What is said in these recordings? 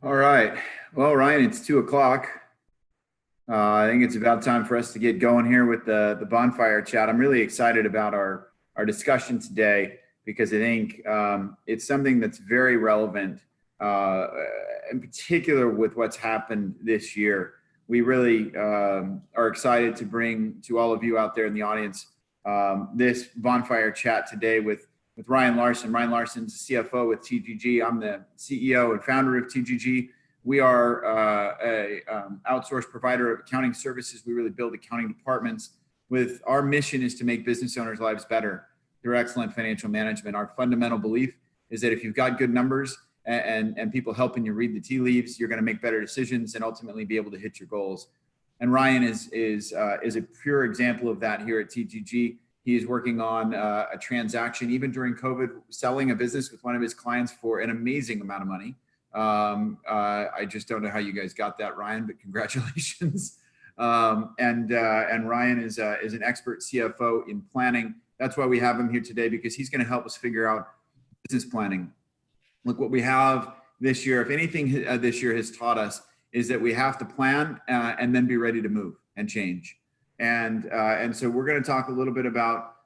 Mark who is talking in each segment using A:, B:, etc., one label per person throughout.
A: All right. Well, Ryan, it's 2 o'clock. I think it's about time for us to get going here with the bonfire chat. I'm really excited about our discussion today because I think it's something that's very relevant, in particular with what's happened this year. We really are excited to bring to all of you out there in the audience this bonfire chat today with Ryan Larson. Ryan Larson's the CFO with TGG. I'm the CEO and founder of TGG. We are a outsourced provider of accounting services. We really build accounting departments. With our mission is to make business owners' lives better through excellent financial management. Our fundamental belief is that if you've got good numbers and people helping you read the tea leaves, you're going to make better decisions and ultimately be able to hit your goals. And Ryan is a pure example of that here at TGG. He is working on a transaction, even during COVID, selling a business with one of his clients for an amazing amount of money. I just don't know how you guys got that, Ryan, but congratulations. And Ryan is an expert CFO in planning. That's why we have him here today, because he's going to help us figure out business planning. Look, what we have this year, if anything this year has taught us, is that we have to plan and then be ready to move and change. And so we're going to talk a little bit about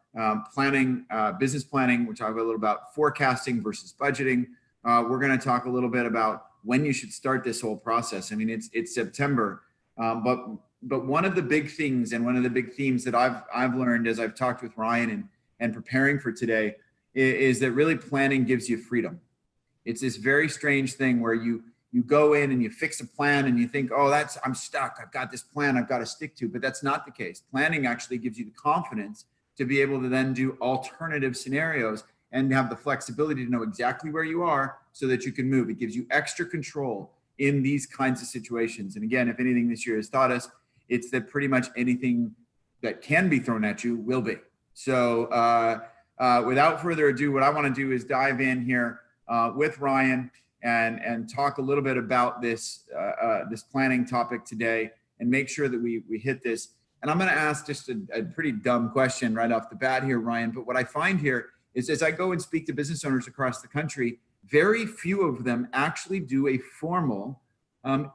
A: planning, business planning. We're talking a little about forecasting versus budgeting. We're going to talk a little bit about when you should start this whole process. I mean, it's September, but one of the big things and one of the big themes that I've learned as I've talked with Ryan and preparing for today is that really planning gives you freedom. It's this very strange thing where you go in and you fix a plan and you think, oh, I'm stuck. I've got this plan I've got to stick to, but that's not the case. Planning actually gives you the confidence to be able to then do alternative scenarios and have the flexibility to know exactly where you are so that you can move. It gives you extra control in these kinds of situations. And again, if anything this year has taught us, it's that pretty much anything that can be thrown at you will be. So without further ado, what I want to do is dive in here with Ryan and talk a little bit about this planning topic today and make sure that we hit this. And I'm going to ask just a pretty dumb question right off the bat here, Ryan. But what I find here is as I go and speak to business owners across the country, very few of them actually do a formal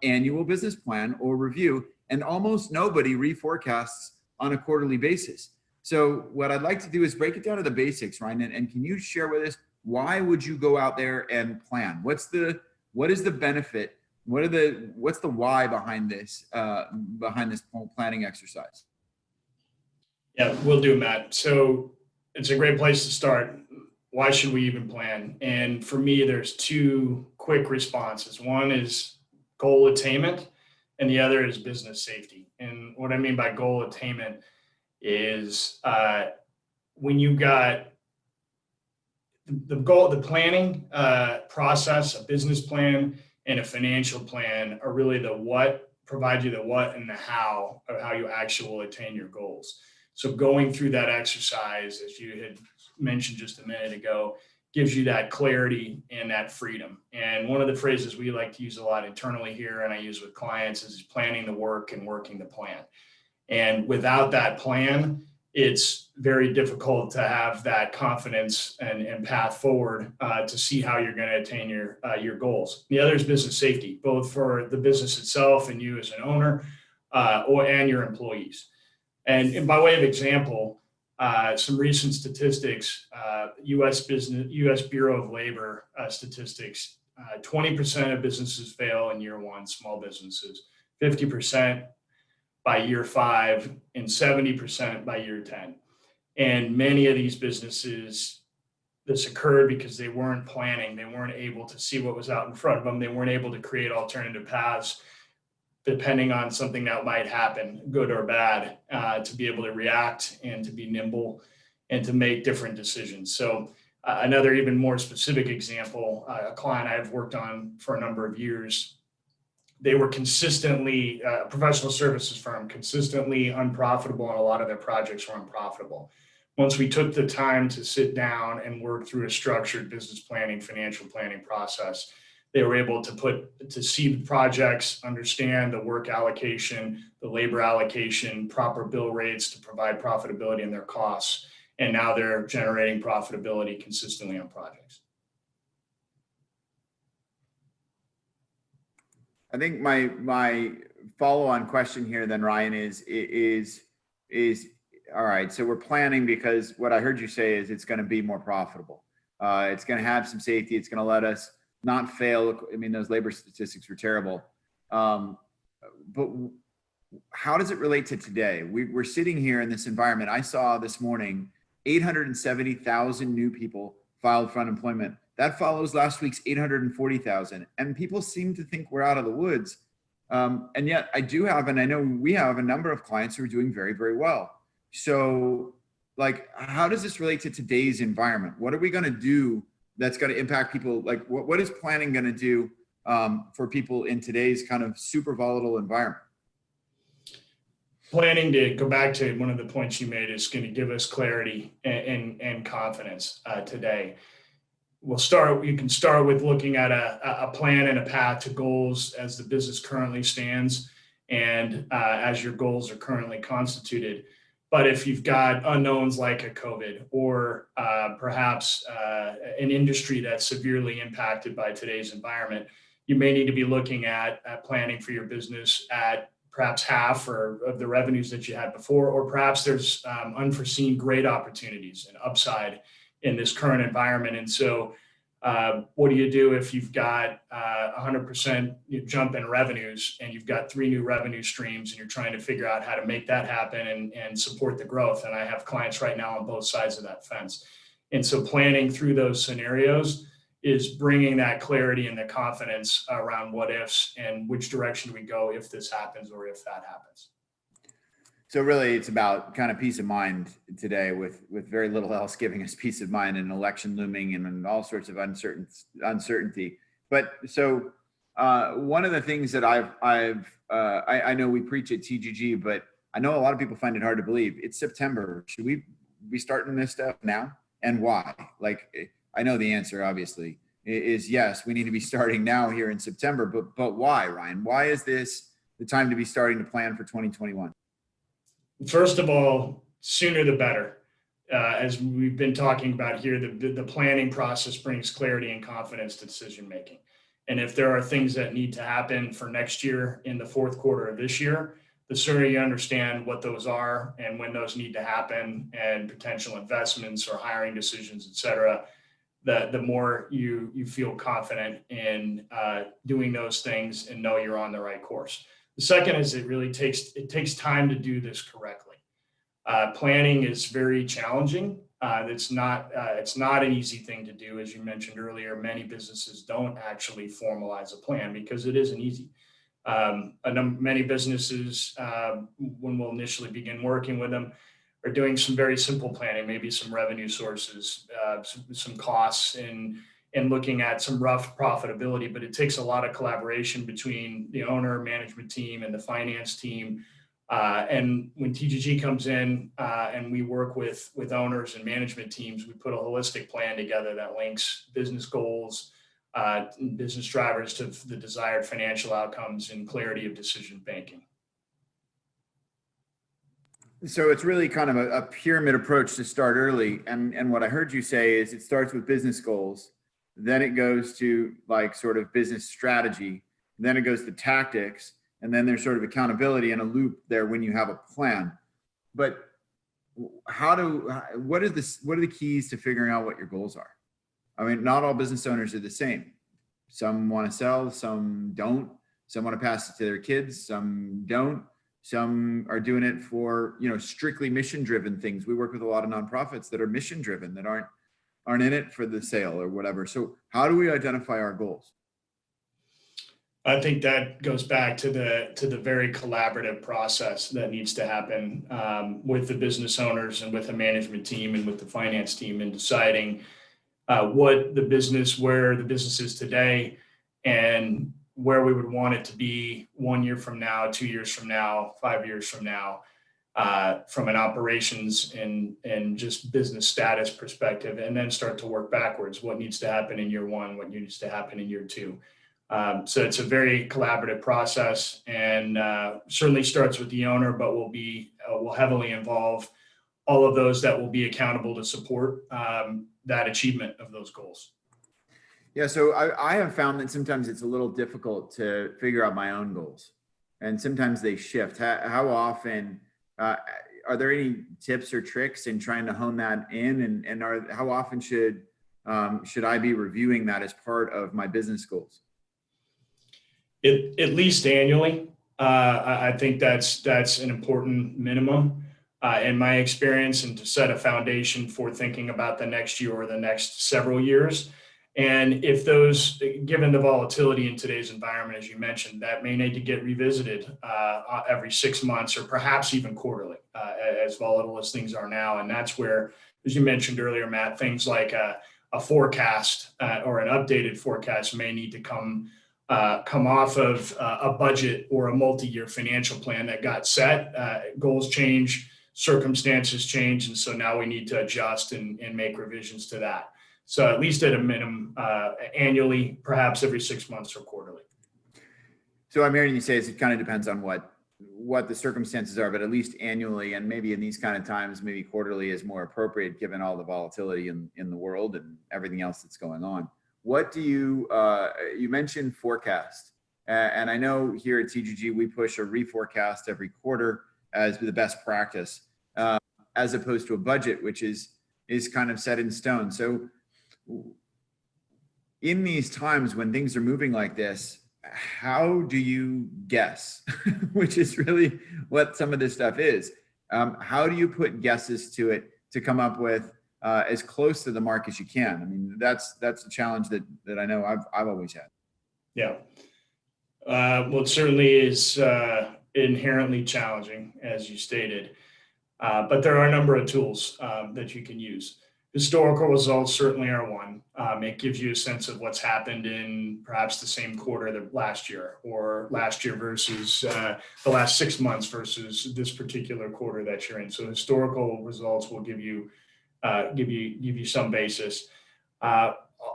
A: annual business plan or review, and almost nobody reforecasts on a quarterly basis. So what I'd like to do is break it down to the basics, Ryan, and can you share with us, why would you go out there and plan? What is the benefit? What's the why behind this planning exercise?
B: Yeah, we'll do, Matt. So it's a great place to start. Why should we even plan? And for me, there's two quick responses. One is goal attainment, and the other is business safety. And what I mean by goal attainment is when you got the planning process, a business plan and a financial plan are really the what, provide you the what and the how of how you actually will attain your goals. So going through that exercise, as you had mentioned just a minute ago, gives you that clarity and that freedom. And one of the phrases we like to use a lot internally here, and I use with clients, is planning the work and working the plan. And without that plan, it's very difficult to have that confidence and path forward to see how you're going to attain your goals. The other is business safety, both for the business itself and you as an owner and your employees. And by way of example, some recent statistics, U.S. Bureau of Labor statistics, 20% of businesses fail in year one, small businesses, 50% by year 5, and 70% by year 10. And many of these businesses, this occurred because they weren't planning. They weren't able to see what was out in front of them. They weren't able to create alternative paths depending on something that might happen, good or bad, to be able to react and to be nimble and to make different decisions. So another even more specific example, a client I've worked on for a number of years, they were consistently, a professional services firm, consistently unprofitable, and a lot of their projects were unprofitable. Once we took the time to sit down and work through a structured business planning, financial planning process, they were able to see the projects, understand the work allocation, the labor allocation, proper bill rates to provide profitability in their costs. And now they're generating profitability consistently on projects.
A: I think my follow-on question here then, Ryan, is all right. So we're planning because what I heard you say is it's going to be more profitable. It's going to have some safety. It's going to let us not fail. I mean, those labor statistics were terrible. But how does it relate to today? We're sitting here in this environment. I saw this morning 870,000 new people filed for unemployment. That follows last week's 840,000. And people seem to think we're out of the woods. And yet I do have, and I know we have a number of clients who are doing very, very well. So like, how does this relate to today's environment? What are we going to do that's going to impact people? Like what is planning going to do for people in today's kind of super volatile environment?
B: Planning, to go back to one of the points you made, is going to give us clarity and confidence today. You can start with looking at a plan and a path to goals as the business currently stands and as your goals are currently constituted. But if you've got unknowns like a COVID or perhaps an industry that's severely impacted by today's environment, you may need to be looking at planning for your business at perhaps half of the revenues that you had before, or perhaps there's unforeseen great opportunities and upside in this current environment. And so what do you do if you've got 100% jump in revenues and you've got 3 new revenue streams and you're trying to figure out how to make that happen and support the growth? And I have clients right now on both sides of that fence. And so planning through those scenarios is bringing that clarity and the confidence around what ifs and which direction we go if this happens or if that happens.
A: So really it's about kind of peace of mind today with very little else giving us peace of mind, and election looming and all sorts of uncertainty. But so one of the things that I know we preach at TGG, but I know a lot of people find it hard to believe. It's September. Should we be starting this stuff now? And why? Like, I know the answer obviously is yes, we need to be starting now here in September, but why, Ryan? Why is this the time to be starting to plan for 2021?
B: First of all, sooner the better. As we've been talking about here, the planning process brings clarity and confidence to decision making. And if there are things that need to happen for next year in the fourth quarter of this year, the sooner you understand what those are and when those need to happen and potential investments or hiring decisions, et cetera, the more you feel confident in doing those things and know you're on the right course. The second is it takes time to do this correctly. Planning is very challenging. It's not an easy thing to do. As you mentioned earlier, many businesses don't actually formalize a plan because it isn't easy. Many businesses, when we'll initially begin working with them, are doing some very simple planning, maybe some revenue sources, some costs, and looking at some rough profitability. But it takes a lot of collaboration between the owner, management team, and the finance team. And when TGG comes in and we work with owners and management teams, we put a holistic plan together that links business goals, business drivers to the desired financial outcomes and clarity of decision making.
A: So it's really kind of a pyramid approach to start early. And what I heard you say is it starts with business goals, then it goes to like sort of business strategy, then it goes to tactics, and then there's sort of accountability and a loop there when you have a plan. But what are the keys to figuring out what your goals are? I mean, not all business owners are the same. Some want to sell, some don't. Some want to pass it to their kids, some don't. Some are doing it for, strictly mission-driven things. We work with a lot of nonprofits that are mission-driven, that aren't in it for the sale or whatever. So how do we identify our goals?
B: I think that goes back to the very collaborative process that needs to happen with the business owners and with the management team and with the finance team in deciding where the business is today and where we would want it to be 1 year from now, 2 years from now, 5 years from now, from an operations and just business status perspective, and then start to work backwards. What needs to happen in year 1, what needs to happen in year 2. So it's a very collaborative process, and certainly starts with the owner, but will heavily involve all of those that will be accountable to support that achievement of those goals.
A: Yeah, so I have found that sometimes it's a little difficult to figure out my own goals, and sometimes they shift. How often are there any tips or tricks in trying to hone that in, and how often should I be reviewing that as part of my business goals?
B: At least annually. I think that's an important minimum in my experience, and to set a foundation for thinking about the next year or the next several years. And if those, given the volatility in today's environment, as you mentioned, that may need to get revisited every 6 months or perhaps even quarterly, as volatile as things are now. And that's where, as you mentioned earlier, Matt, things like a forecast or an updated forecast may need to come off of a budget or a multi-year financial plan that got set. Goals change, circumstances change, and so now we need to adjust and make revisions to that. So at least at a minimum, annually, perhaps every 6 months or quarterly.
A: So I'm hearing you say it kind of depends on what the circumstances are, but at least annually, and maybe in these kind of times, maybe quarterly is more appropriate given all the volatility in the world and everything else that's going on. What do you mentioned forecast, and I know here at TGG we push a reforecast every quarter as the best practice, as opposed to a budget, which is kind of set in stone. So in these times when things are moving like this, how do you guess? Which is really what some of this stuff is. How do you put guesses to it to come up with as close to the mark as you can? I mean, that's a challenge that I know I've always had.
B: Yeah. Well, it certainly is inherently challenging, as you stated, but there are a number of tools that you can use. Historical results certainly are one. It gives you a sense of what's happened in perhaps the same quarter that last year, or last year versus the last 6 months versus this particular quarter that you're in. So historical results will give you some basis.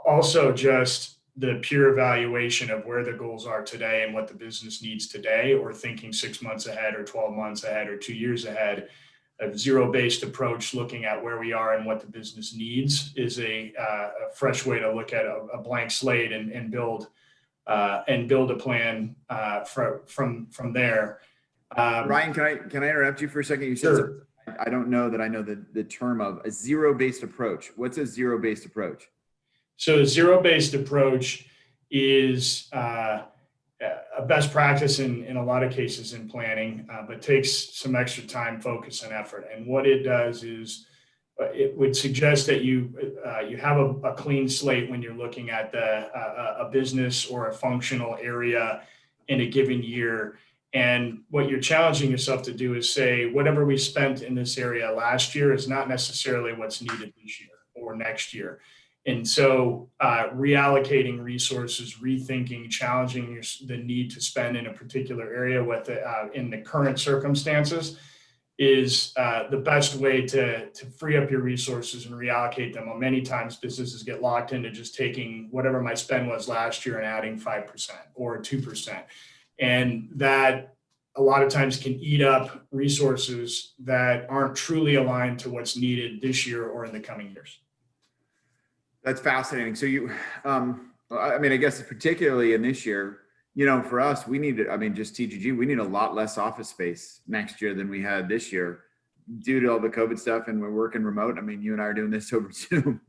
B: Also, just the pure evaluation of where the goals are today and what the business needs today, or thinking 6 months ahead or 12 months ahead or 2 years ahead. A zero-based approach, looking at where we are and what the business needs, is a fresh way to look at a blank slate and build a plan from there.
A: Ryan, can I interrupt you for a second? You said
B: Sure.
A: I don't know that I know the term of a zero-based approach. What's a zero-based approach?
B: So a zero-based approach is a best practice in a lot of cases in planning, but takes some extra time, focus, and effort. And what it does is it would suggest that you have a clean slate when you're looking at a business or a functional area in a given year. And what you're challenging yourself to do is say, whatever we spent in this area last year is not necessarily what's needed this year or next year. And so reallocating resources, rethinking, challenging the need to spend in a particular area in the current circumstances is the best way to free up your resources and reallocate them. Well, many times businesses get locked into just taking whatever my spend was last year and adding 5% or 2%. And that a lot of times can eat up resources that aren't truly aligned to what's needed this year or in the coming years.
A: That's fascinating. So I mean, I guess particularly in this year, for us, just TGG, we need a lot less office space next year than we had this year due to all the COVID stuff, and we're working remote. I mean, you and I are doing this over Zoom,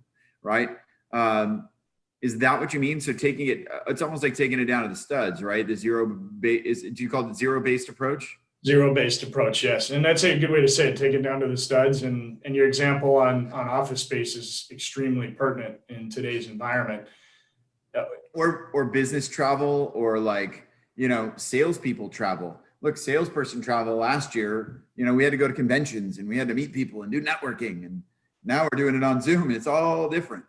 A: right? Is that what you mean? So it's almost like taking it down to the studs, right? Do you call it zero-based approach?
B: Zero-based approach, yes. And that's a good way to say it, take it down to the studs. And your example on office space is extremely pertinent in today's environment.
A: Or business travel, or salespeople travel. Look, salesperson travel last year, we had to go to conventions and we had to meet people and do networking. And now we're doing it on Zoom. It's all different.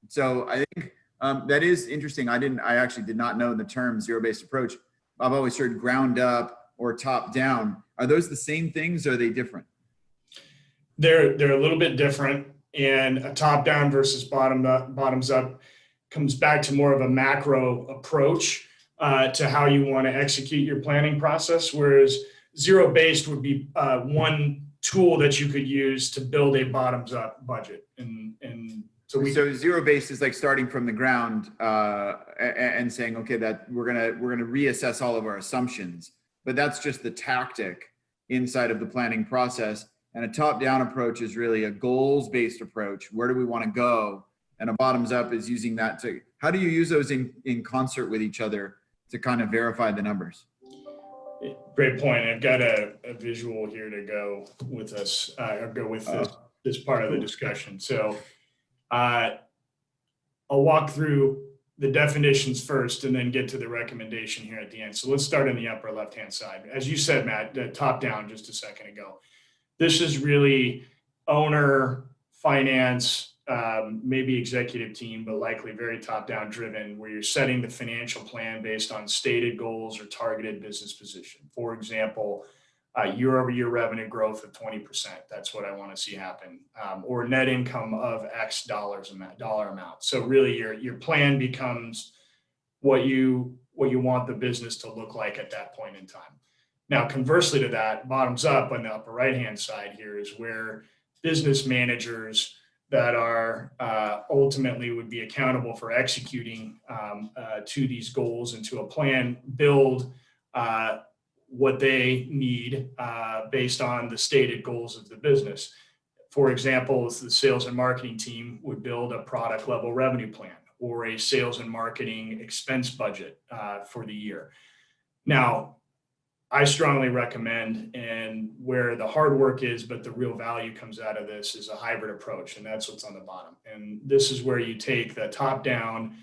A: So I think that is interesting. I actually did not know the term zero-based approach. I've always heard ground up or top down. Are those the same things, or are they different?
B: They're a little bit different, and a top down versus bottoms up comes back to more of a macro approach to how you want to execute your planning process. Whereas zero-based would be one tool that you could use to build a bottoms up budget. And So
A: zero-based is like starting from the ground and saying, okay, that we're gonna reassess all of our assumptions, but that's just the tactic inside of the planning process. And a top-down approach is really a goals-based approach. Where do we want to go? And a bottoms-up is using that to. How do you use those in concert with each other to kind of verify the numbers?
B: Great point. I've got a visual here to go with us, or go with this part of the discussion. So I'll walk through the definitions first and then get to the recommendation here at the end. So let's start on the upper left-hand side. As you said, Matt, top down just a second ago. This is really owner, finance, maybe executive team, but likely very top-down driven, where you're setting the financial plan based on stated goals or targeted business position. For example, year-over-year revenue growth of 20%. That's what I want to see happen. Or net income of X dollar amount. So really your plan becomes what you want the business to look like at that point in time. Now, conversely to that, bottoms up on the upper right-hand side here is where business managers that are ultimately would be accountable for executing to these goals and to a plan, build what they need based on the stated goals of the business. For example, the sales and marketing team would build a product level revenue plan or a sales and marketing expense budget for the year. Now, I strongly recommend, and where the hard work is, but the real value comes out of this, is a hybrid approach, and that's what's on the bottom. And this is where you take the top-down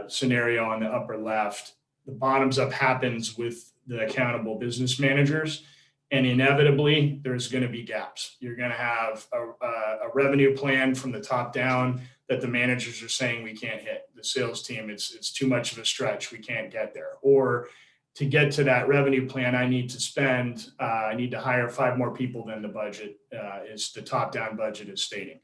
B: scenario on the upper left. The bottoms up happens with the accountable business managers, and inevitably there's going to be gaps. You're going to have a revenue plan from the top down that the managers are saying we can't hit. The sales team, it's too much of a stretch, we can't get there. Or to get to that revenue plan, I need to hire 5 more people than the budget is the top-down budget is stating.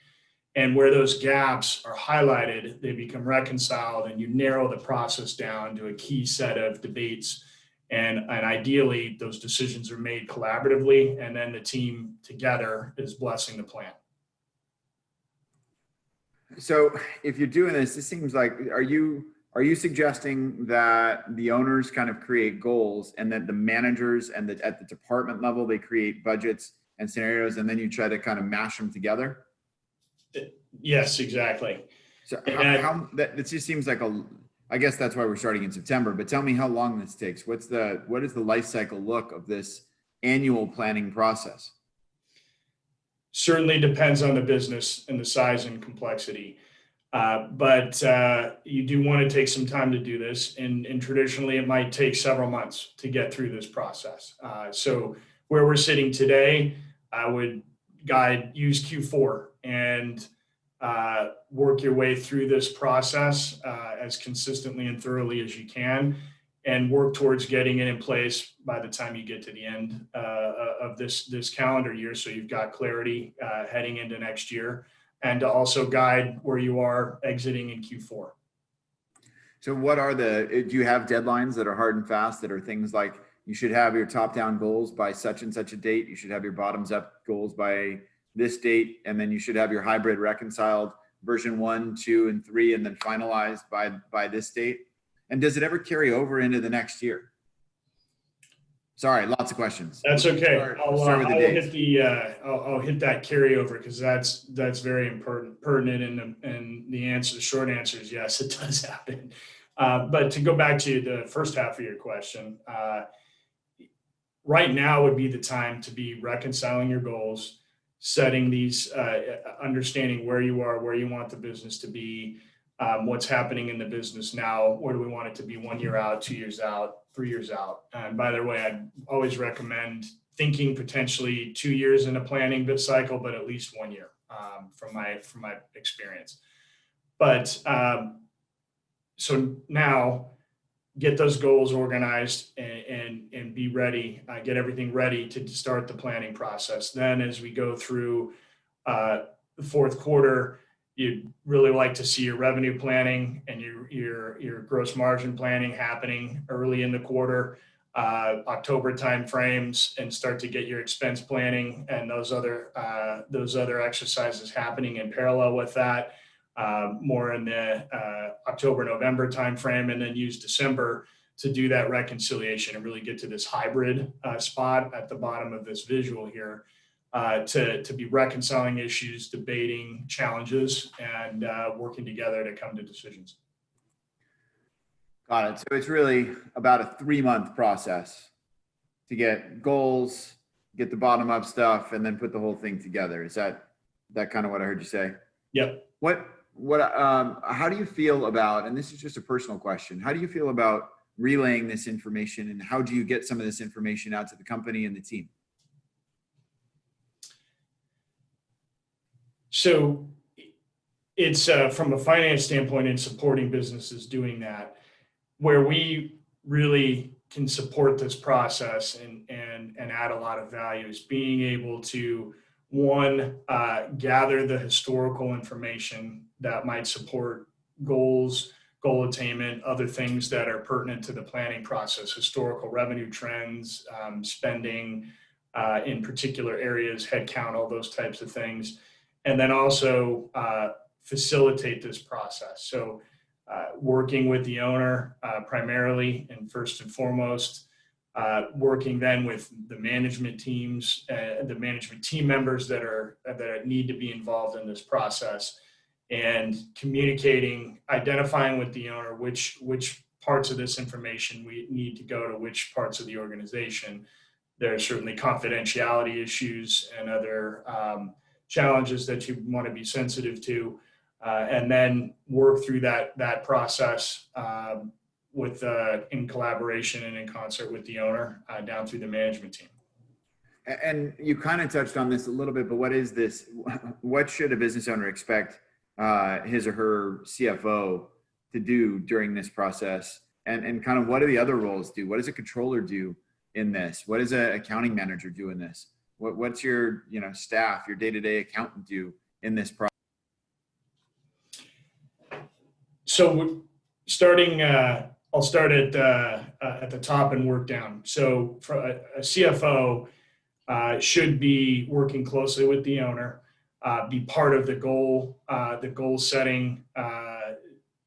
B: And where those gaps are highlighted, they become reconciled, and you narrow the process down to a key set of debates. And ideally, those decisions are made collaboratively, and then the team together is blessing the plan.
A: So if you're doing this, it seems like, are you suggesting that the owners kind of create goals and that the managers and at the department level, they create budgets and scenarios, and then you try to kind of mash them together?
B: Yes, exactly.
A: So how that just seems like I guess that's why we're starting in September, but tell me how long this takes. What is the life cycle look of this annual planning process?
B: Certainly depends on the business and the size and complexity. But you do want to take some time to do this. And traditionally, it might take several months to get through this process. So where we're sitting today, I would use Q4 and work your way through this process as consistently and thoroughly as you can, and work towards getting it in place by the time you get to the end of this calendar year. So you've got clarity heading into next year, and to also guide where you are exiting in Q4.
A: So do you have deadlines that are hard and fast, that are things like you should have your top-down goals by such and such a date, you should have your bottoms-up goals by this date, and then you should have your hybrid reconciled version 1, 2, and 3, and then finalized by this date? And does it ever carry over into the next year? Sorry, lots of questions.
B: That's okay.
A: I'll
B: hit that carryover, because that's very pertinent, and the short answer is yes, it does happen. But to go back to the first half of your question, right now would be the time to be reconciling your goals, setting these, understanding where you are, where you want the business to be, what's happening in the business now, where do we want it to be 1 year out, 2 years out, 3 years out. And by the way, I'd always recommend thinking potentially 2 years in a planning bit cycle, but at least 1 year from my experience. But so now get those goals organized and be ready, get everything ready to start the planning process. Then as we go through the fourth quarter, you'd really like to see your revenue planning and your gross margin planning happening early in the quarter, October timeframes, and start to get your expense planning and those other exercises happening in parallel with that. more in the October, November timeframe, and then use December to do that reconciliation and really get to this hybrid spot at the bottom of this visual here, to be reconciling issues, debating challenges, and working together to come to decisions.
A: Got it. So it's really about a 3-month process to get goals, get the bottom up stuff, and then put the whole thing together. Is that kind of what I heard you say?
B: Yep.
A: How do you feel about, and this is just a personal question, how do you feel about relaying this information, and how do you get some of this information out to the company and the team?
B: So it's from a finance standpoint in supporting businesses doing that, where we really can support this process and add a lot of value is being able to, one, gather the historical information that might support goals, goal attainment, other things that are pertinent to the planning process, historical revenue trends, spending in particular areas, headcount, all those types of things. And then also facilitate this process. So working with the owner primarily and first and foremost, working then with the management teams, the management team members that need to be involved in this process, and communicating, identifying with the owner which parts of this information we need to go to which parts of the organization. There are certainly confidentiality issues and other challenges that you want to be sensitive to, and then work through that process in collaboration and in concert with the owner down through the management team.
A: And you kind of touched on this a little bit, but what is this? What should a business owner expect his or her CFO to do during this process? And kind of what do the other roles do? What does a controller do in this? What does an accounting manager do in this? What's your staff, your day-to-day accountant do in this process? So
B: starting, I'll start at the top and work down. So for a CFO should be working closely with the owner, be part of the goal setting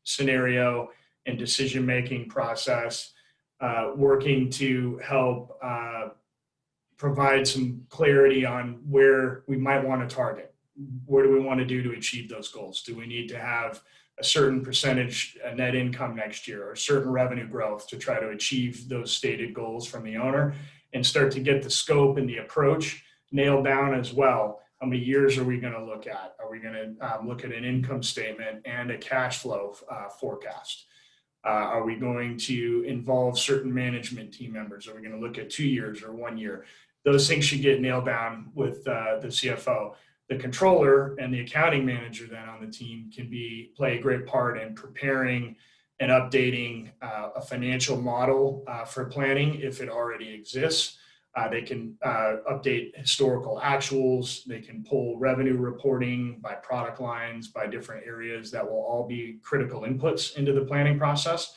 B: scenario and decision-making process, working to help provide some clarity on where we might want to target. What do we want to do to achieve those goals? Do we need to have a certain percentage net income next year, or a certain revenue growth to try to achieve those stated goals from the owner, and start to get the scope and the approach nailed down as well? How many years are we going to look at? Are we going to look at an income statement and a cash flow forecast? Are we going to involve certain management team members? Are we going to look at 2 years or 1 year? Those things should get nailed down with the CFO. The controller and the accounting manager then on the team can play a great part in preparing and updating a financial model for planning if it already exists. They can update historical actuals. They can pull revenue reporting by product lines, by different areas that will all be critical inputs into the planning process.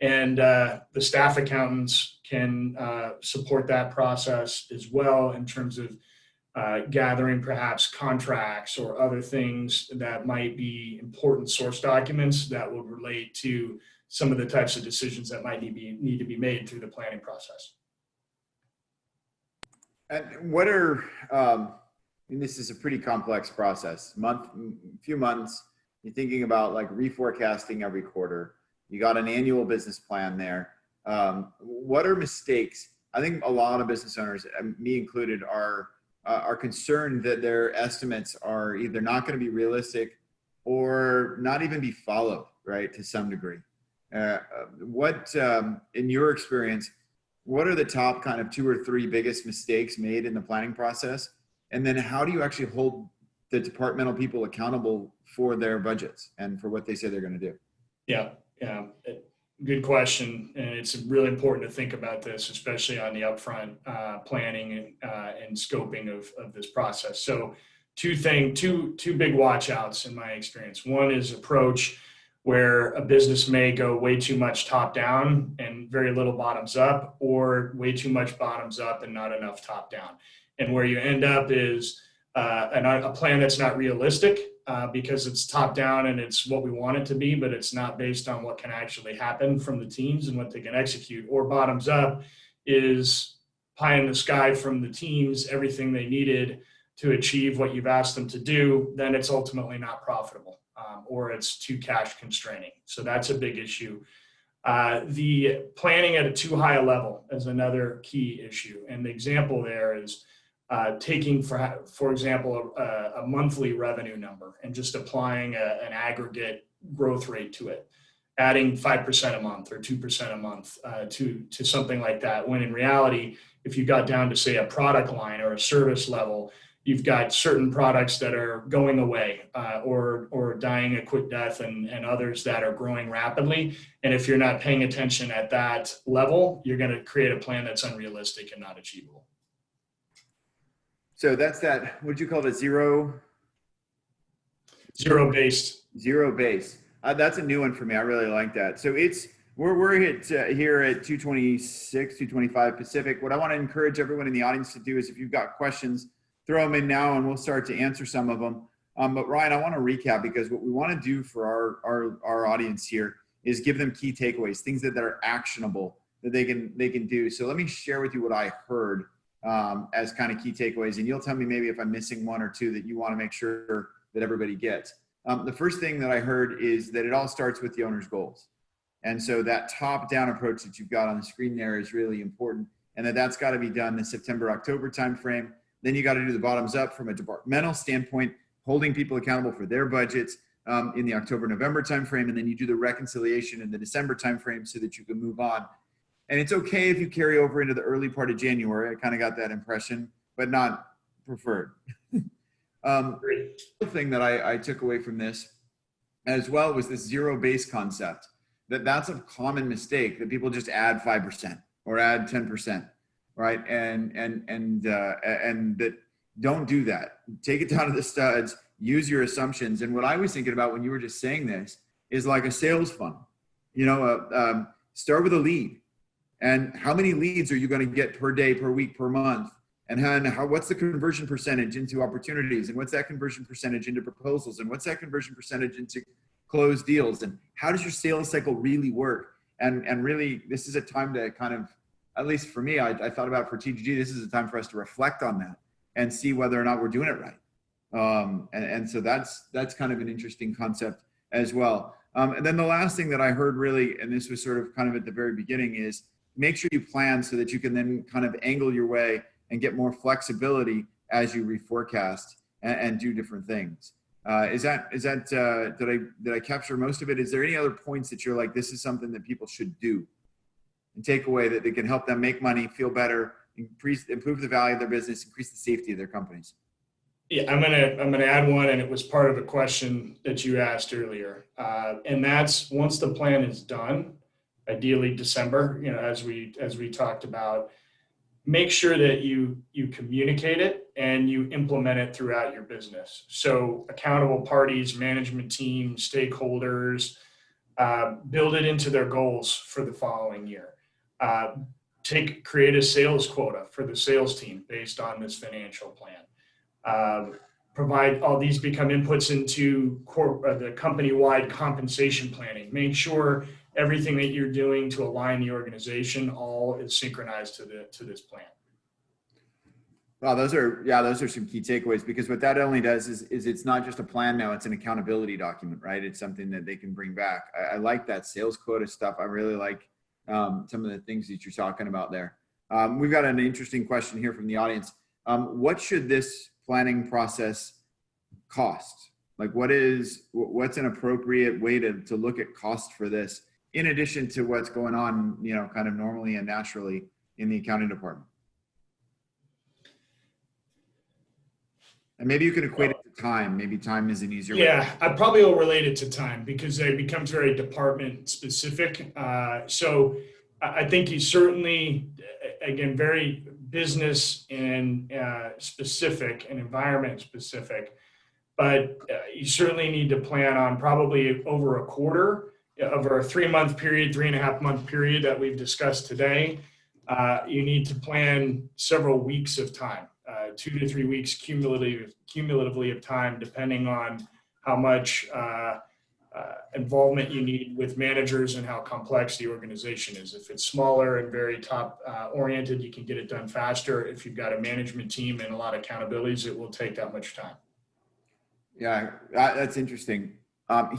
B: And the staff accountants can support that process as well in terms of gathering perhaps contracts or other things that might be important source documents that would relate to some of the types of decisions that might need to be made through the planning process.
A: And what are, this is a pretty complex process, few months, you're thinking about like reforecasting every quarter. You got an annual business plan there. What are mistakes? I think a lot of business owners, me included, are concerned that their estimates are either not going to be realistic or not even be followed, right, to some degree. In your experience, what are the top kind of 2 or 3 biggest mistakes made in the planning process? And then how do you actually hold the departmental people accountable for their budgets and for what they say they're going to do? Yeah.
B: Good question. And it's really important to think about this, especially on the upfront planning and scoping of this process. So two big watch outs in my experience. One is approach, where a business may go way too much top down and very little bottoms up, or way too much bottoms up and not enough top down. And where you end up is a plan that's not realistic because it's top down and it's what we want it to be, but it's not based on what can actually happen from the teams and what they can execute. Or bottoms up is pie in the sky from the teams, everything they needed to achieve what you've asked them to do, then it's ultimately not profitable, or it's too cash constraining. So that's a big issue. The planning at a too high a level is another key issue. And the example there is taking, for example, a monthly revenue number and just applying an aggregate growth rate to it, adding 5% a month or 2% a month to something like that. When in reality, if you got down to, say, a product line or a service level, you've got certain products that are going away or dying a quick death, and others that are growing rapidly. And if you're not paying attention at that level, you're going to create a plan that's unrealistic and not achievable.
A: So that's that, what'd you call it,
B: Zero-based.
A: Zero-based. That's a new one for me. I really like that. So we're here at 226, 225 Pacific. What I want to encourage everyone in the audience to do is, if you've got questions, throw them in now and we'll start to answer some of them. But Ryan, I want to recap, because what we want to do for our audience here is give them key takeaways, things that are actionable that they can do. So let me share with you what I heard as kind of key takeaways, and you'll tell me maybe if I'm missing one or two that you want to make sure that everybody gets. The first thing that I heard is that it all starts with the owner's goals. And so that top-down approach that you've got on the screen there is really important, and that's got to be done in the September-October timeframe. Then you got to do the bottoms up from a departmental standpoint, holding people accountable for their budgets in the October-November timeframe, and then you do the reconciliation in the December timeframe so that you can move on. And it's okay if you carry over into the early part of January. I kind of got that impression, but not preferred. The thing that I took away from this as well was this zero-based concept. That's a common mistake, that people just add 5% or add 10%. Right. And that don't do that. Take it down to the studs, use your assumptions. And what I was thinking about when you were just saying this is like a sales funnel. Start with a lead, and how many leads are you going to get per day, per week, per month? And what's the conversion percentage into opportunities? And what's that conversion percentage into proposals? And what's that conversion percentage into closed deals? And how does your sales cycle really work? And really, this is a time to kind of, at least for me, I thought about for TGG, this is a time for us to reflect on that and see whether or not we're doing it right. And so that's kind of an interesting concept as well. And then the last thing that I heard really, and this was sort of kind of at the very beginning, is make sure you plan so that you can then kind of angle your way and get more flexibility as you reforecast and do different things. Did I capture most of it? Is there any other points that you're like, this is something that people should do and take away that they can help them make money, feel better, improve the value of their business, increase the safety of their companies?
B: Yeah, I'm gonna add one, and it was part of a question that you asked earlier, and that's, once the plan is done, ideally December, as we talked about, make sure that you communicate it and you implement it throughout your business. So accountable parties, management team, stakeholders, build it into their goals for the following year. Create a sales quota for the sales team based on this financial plan. Provide all these become inputs into the company-wide compensation planning. Make sure everything that you're doing to align the organization all is synchronized to this plan.
A: Wow, those are some key takeaways, because what that only does is it's not just a plan now, it's an accountability document, right? It's something that they can bring back. I like that sales quota stuff. I really like some of the things that you're talking about there. We've got an interesting question here from the audience. What should this planning process cost? Like, what's an appropriate way to look at cost for this, in addition to what's going on, kind of normally and naturally in the accounting department? And maybe you can equate it to time. Maybe time is an easier way.
B: Yeah, I probably will relate it to time, because it becomes very department specific. So I think you certainly, again, very business and specific and environment specific, but you certainly need to plan on probably over a quarter, over a 3-month period, 3.5-month period that we've discussed today. You need to plan several weeks of time, 2 to 3 weeks cumulatively of time, depending on how much involvement you need with managers and how complex the organization is. If it's smaller and very top oriented, you can get it done faster. If you've got a management team and a lot of accountabilities, it will take that much time.
A: Yeah, that's interesting.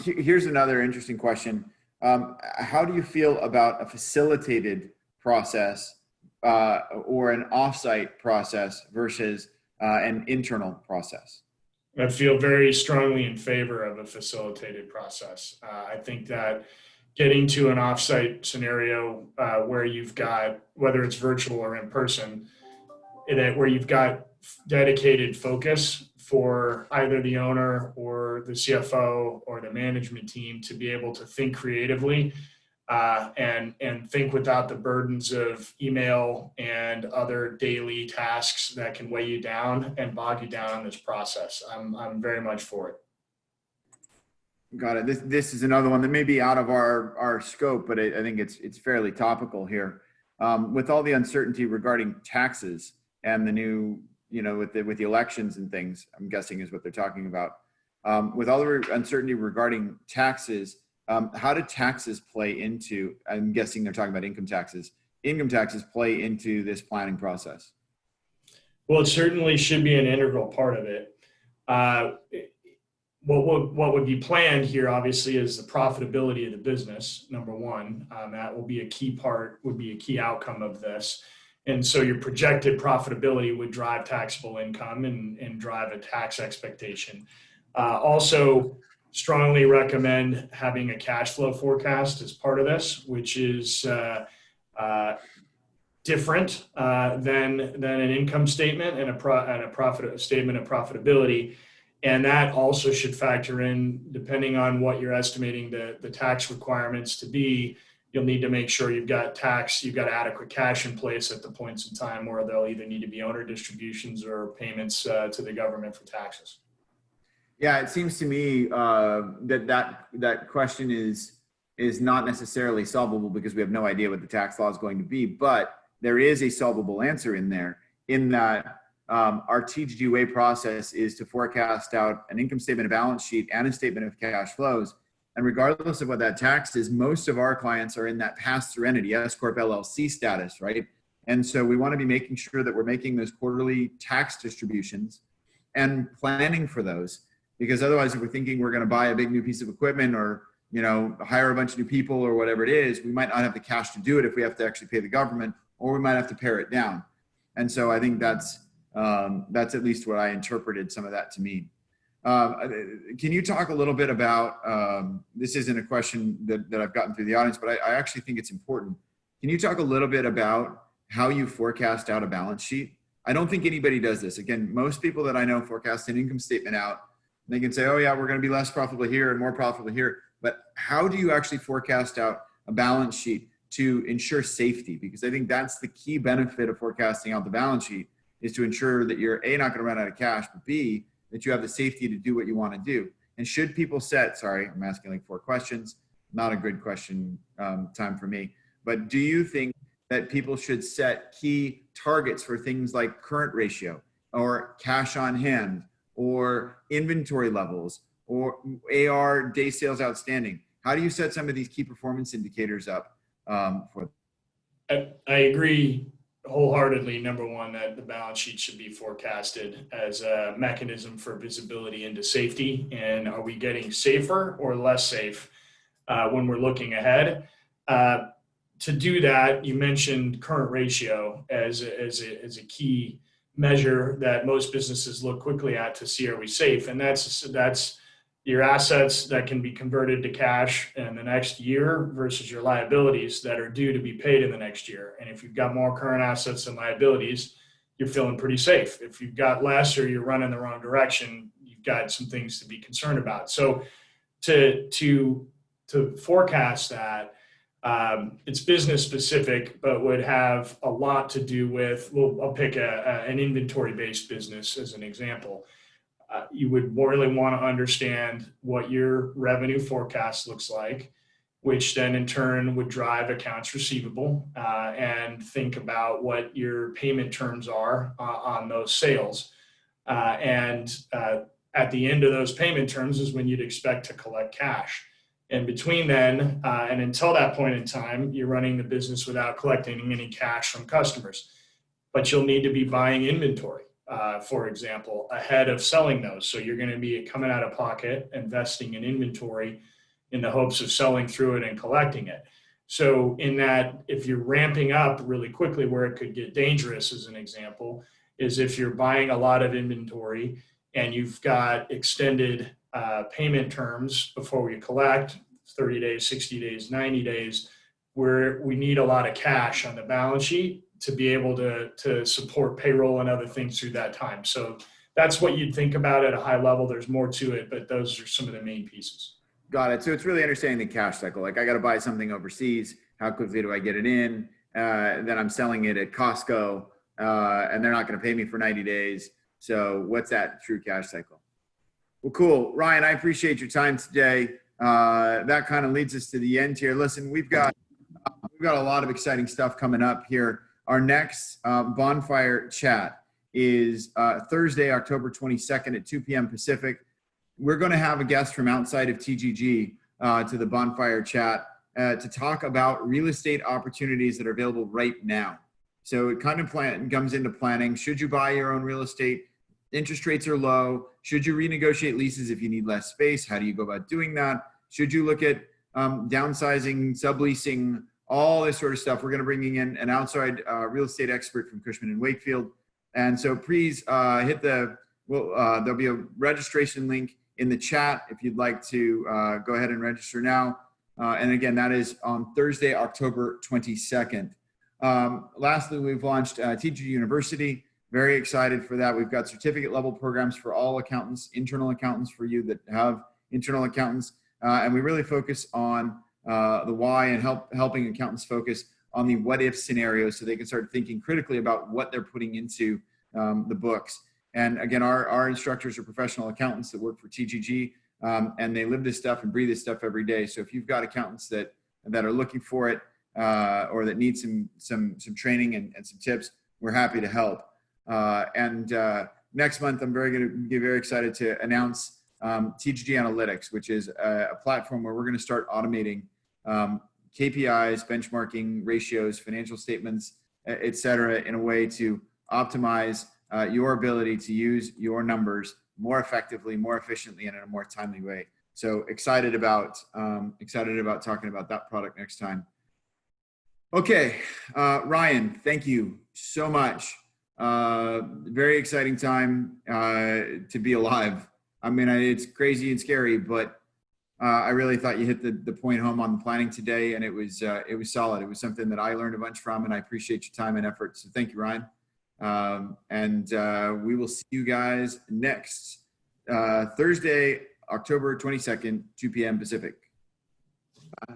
A: Here's another interesting question. How do you feel about a facilitated process or an offsite process versus an internal process?
B: I feel very strongly in favor of a facilitated process. I think that getting to an offsite scenario where you've got, whether it's virtual or in person, where you've got dedicated focus for either the owner or the CFO or the management team to be able to think creatively and think without the burdens of email and other daily tasks that can weigh you down and bog you down in this process. I'm very much for it.
A: Got it. This is another one that may be out of our scope, but I think it's fairly topical here. With all the uncertainty regarding taxes and the new, with the elections and things, I'm guessing is what they're talking about. With all the uncertainty regarding taxes, how do taxes play into, I'm guessing they're talking about income taxes play into this planning process?
B: Well, it certainly should be an integral part of it. What would be planned here, obviously, is the profitability of the business, number one. That will be a key part, would be a key outcome of this. And so your projected profitability would drive taxable income and drive a tax expectation. Also, strongly recommend having a cash flow forecast as part of this, which is different than an income statement and a statement of profitability. And that also should factor in, depending on what you're estimating the tax requirements to be. You'll need to make sure you've got adequate cash in place at the points in time where they'll either need to be owner distributions or payments to the government for taxes.
A: Yeah, it seems to me that question is not necessarily solvable because we have no idea what the tax law is going to be, but there is a solvable answer in there, in that our TGG way process is to forecast out an income statement, a balance sheet, and a statement of cash flows. And regardless of what that tax is, most of our clients are in that pass-through entity, S Corp LLC status, right? And so we want to be making sure that we're making those quarterly tax distributions and planning for those. Because otherwise, if we're thinking we're going to buy a big new piece of equipment or, hire a bunch of new people or whatever it is, we might not have the cash to do it if we have to actually pay the government, or we might have to pare it down. And so I think that's at least what I interpreted some of that to mean. Can you talk a little bit about, this isn't a question that I've gotten through the audience, but I actually think it's important. Can you talk a little bit about how you forecast out a balance sheet? I don't think anybody does this. Again, most people that I know forecast an income statement out. They can say, oh yeah, we're going to be less profitable here and more profitable here. But how do you actually forecast out a balance sheet to ensure safety? Because I think that's the key benefit of forecasting out the balance sheet, is to ensure that you're A, not going to run out of cash, but B, that you have the safety to do what you want to do. And should people sorry, I'm asking like 4 questions, not a good question time for me, but do you think that people should set key targets for things like current ratio or cash on hand or inventory levels or AR, day sales outstanding? How do you set some of these key performance indicators up for?
B: I agree wholeheartedly. Number one, that the balance sheet should be forecasted as a mechanism for visibility into safety. And are we getting safer or less safe when we're looking ahead? To do that, you mentioned current ratio as a key measure that most businesses look quickly at to see, are we safe? And that's your assets that can be converted to cash in the next year versus your liabilities that are due to be paid in the next year. And if you've got more current assets than liabilities, you're feeling pretty safe. If you've got less or you're running the wrong direction, you've got some things to be concerned about. So to forecast that, it's business specific, but would have a lot to do with, well, I'll pick an inventory-based business as an example. You would really want to understand what your revenue forecast looks like, which then in turn would drive accounts receivable, and think about what your payment terms are on those sales. And at the end of those payment terms is when you'd expect to collect cash. And between then and until that point in time, you're running the business without collecting any cash from customers. But you'll need to be buying inventory, for example, ahead of selling those. So you're going to be coming out of pocket, investing in inventory in the hopes of selling through it and collecting it. So in that, if you're ramping up really quickly, where it could get dangerous as an example, is if you're buying a lot of inventory and you've got extended payment terms before we collect, 30 days, 60 days, 90 days, where we need a lot of cash on the balance sheet to be able to support payroll and other things through that time. So that's what you'd think about at a high level. There's more to it, but those are some of the main pieces.
A: Got it. So it's really understanding the cash cycle. Like I got to buy something overseas. How quickly do I get it in? Then I'm selling it at Costco and they're not going to pay me for 90 days. So what's that true cash cycle? Well, cool. Ryan, I appreciate your time today. That kind of leads us to the end here. Listen, we've got a lot of exciting stuff coming up here. Our next Bonfire Chat is Thursday, October 22nd at 2 p.m. Pacific. We're going to have a guest from outside of TGG to the Bonfire Chat to talk about real estate opportunities that are available right now. So it kind of comes into planning. Should you buy your own real estate? Interest rates are low. Should you renegotiate leases if you need less space? How do you go about doing that? Should you look at downsizing, subleasing, all this sort of stuff? We're going to bring in an outside real estate expert from Cushman & Wakefield. And so please there'll be a registration link in the chat if you'd like to go ahead and register now. And again, that is on Thursday, October 22nd. Lastly, we've launched TGG University. Very excited for that. We've got certificate level programs for all accountants, internal accountants for you that have internal accountants. And we really focus on the why and helping accountants focus on the what if scenarios so they can start thinking critically about what they're putting into the books. And again, our instructors are professional accountants that work for TGG and they live this stuff and breathe this stuff every day. So if you've got accountants that are looking for it or that need some training and some tips, we're happy to help. Next month, I'm going to be very excited to announce TGG Analytics, which is a platform where we're going to start automating KPIs, benchmarking, ratios, financial statements, et cetera, in a way to optimize your ability to use your numbers more effectively, more efficiently, and in a more timely way. So excited about talking about that product next time. Okay, Ryan, thank you so much. Very exciting time to be alive. I mean, it's crazy and scary, but I really thought you hit the point home on the planning today, and it was solid. It was something that I learned a bunch from, and I appreciate your time and effort. So thank you, Ryan. We will see you guys next Thursday, October 22nd, 2 p.m. Pacific. Bye.